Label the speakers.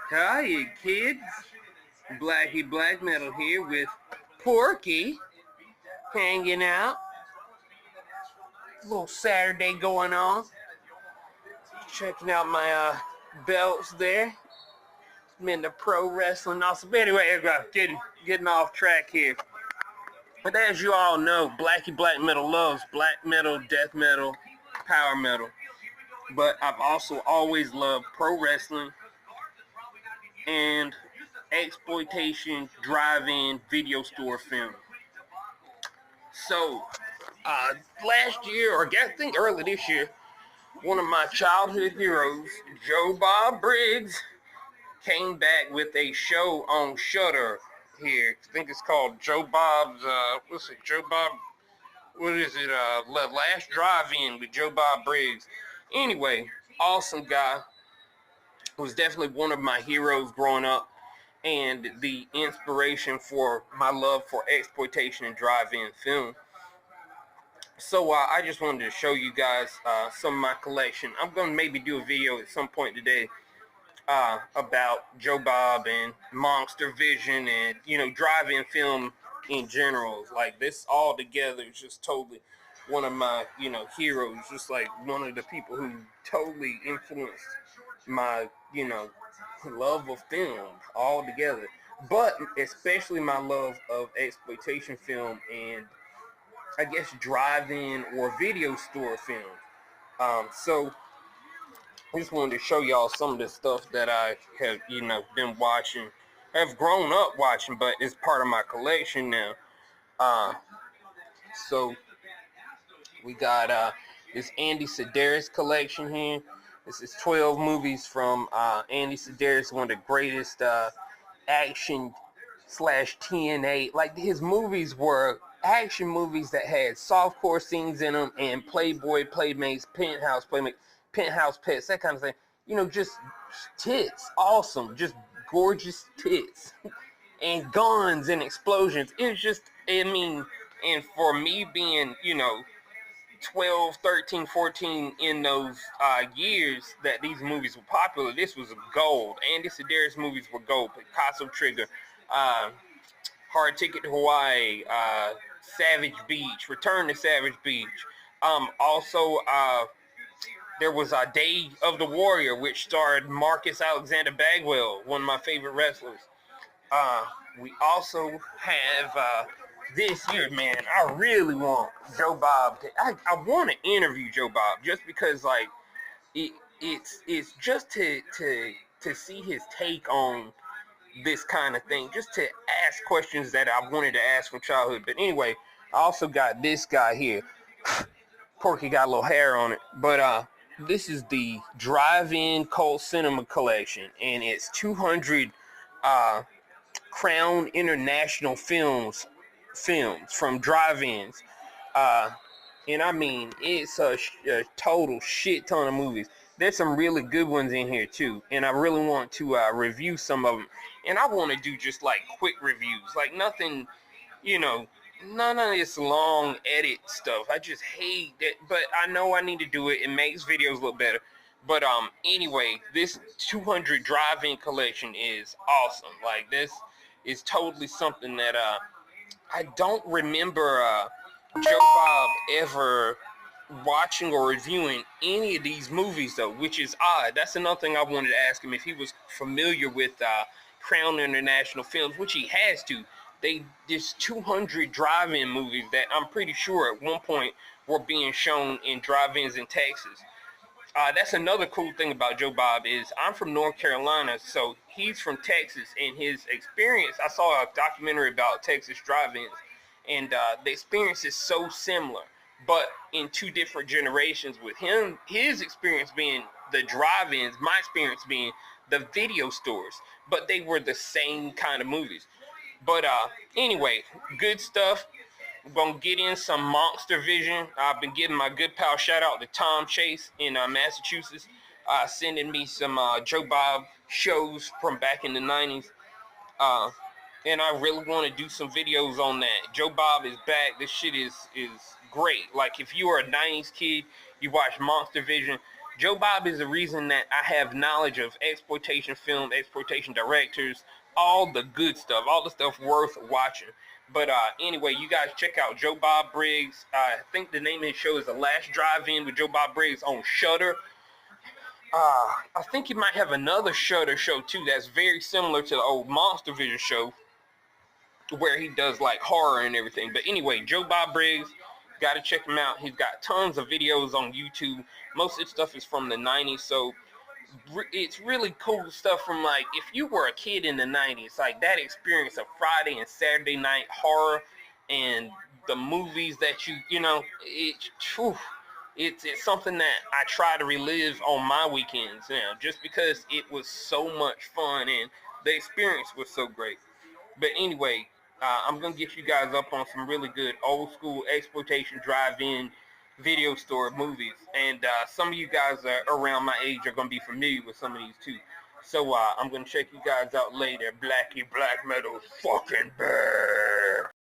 Speaker 1: Hiya, kids. Blackie Black Metal here with Porky, hanging out. Little Saturday going on. Checking out my belts there. I'm into pro wrestling also. But anyway, getting off track here. But as you all know, Blackie Black Metal loves black metal, death metal, power metal. But I've also always loved pro wrestling and exploitation drive-in video store film. So, last year, or I think early this year, one of my childhood heroes, Joe Bob Briggs, came back with a show on Shudder here. I think it's called Joe Bob's, Last Drive-In with Joe Bob Briggs. Anyway, awesome guy. Was definitely one of my heroes growing up and the inspiration for my love for exploitation and drive-in film. So I just wanted to show you guys some of my collection. I'm going to maybe do a video at some point today about Joe Bob and Monster Vision and, drive-in film in general. Like, this all together is just totally one of my, heroes. Just like one of the people who totally influenced my, love of film all together. But especially my love of exploitation film and I guess drive-in or video store film. So I just wanted to show y'all some of the stuff that I have, been watching. I've grown up watching, but it's part of my collection now. So we got this Andy Sedaris collection here. This is 12 movies from Andy Sedaris, one of the greatest action / TNA. Like, his movies were action movies that had softcore scenes in them and Playboy Playmates, Penthouse Playmates, Penthouse Pets, that kind of thing. Just tits. Awesome. Just gorgeous tits. And guns and explosions. It's just, and for me being, 12, 13, 14 in those years that these movies were popular, this was gold. Andy Sedaris movies were gold. Picasso Trigger, Hard Ticket to Hawaii, Savage Beach, Return to Savage Beach. Also, there was Day of the Warrior, which starred Marcus Alexander Bagwell, one of my favorite wrestlers. We also have this year, man. I really want Joe Bob. I want to interview Joe Bob just because, like, it's just to see his take on this kind of thing, just to ask questions that I wanted to ask from childhood. But anyway, I also got this guy here. Porky got a little hair on it, but this is the Drive-In Cult Cinema Collection, and it's 200 Crown International films from drive-ins. And it's a total shit ton of movies. There's some really good ones in here too, and I really want to review some of them. And I want to do just like quick reviews, like nothing, none of this long edit stuff. I just hate that, but I know I need to do it. It makes videos look better. But anyway, this 200 drive-in collection is awesome. Like, this is totally something that I don't remember Joe Bob ever watching or reviewing any of these movies, though, which is odd. That's another thing I wanted to ask him, if he was familiar with Crown International Films, which he has to. There's 200 drive-in movies that I'm pretty sure at one point were being shown in drive-ins in Texas. That's another cool thing about Joe Bob is I'm from North Carolina, so he's from Texas, and his experience, I saw a documentary about Texas drive-ins, and the experience is so similar, but in two different generations with him, his experience being the drive-ins, my experience being the video stores, but they were the same kind of movies. But anyway, good stuff. We're going to get in some Monster Vision. I've been giving my good pal shout out to Tom Chase in Massachusetts, sending me some Joe Bob shows from back in the 90s. And I really want to do some videos on that. Joe Bob is back. This shit is great. Like, if you are a 90s kid, you watch Monster Vision, Joe Bob is the reason that I have knowledge of exploitation film, exploitation directors, all the good stuff, all the stuff worth watching. But anyway, you guys check out Joe Bob Briggs. I think the name of his show is The Last Drive-In with Joe Bob Briggs on Shudder. I think he might have another Shudder show too that's very similar to the old Monster Vision show where he does like horror and everything. But anyway, Joe Bob Briggs, got to check him out. He's got tons of videos on YouTube. Most of his stuff is from the 90s, so it's really cool stuff from, like, if you were a kid in the 90s, like that experience of Friday and Saturday night horror and the movies that you know, it's something that I try to relive on my weekends now, just because it was so much fun and the experience was so great. But anyway, I'm going to get you guys up on some really good old school exploitation drive-in video store movies. And some of you guys around my age are going to be familiar with some of these too. So I'm going to check you guys out later. Blackie Black Metal's fucking bad.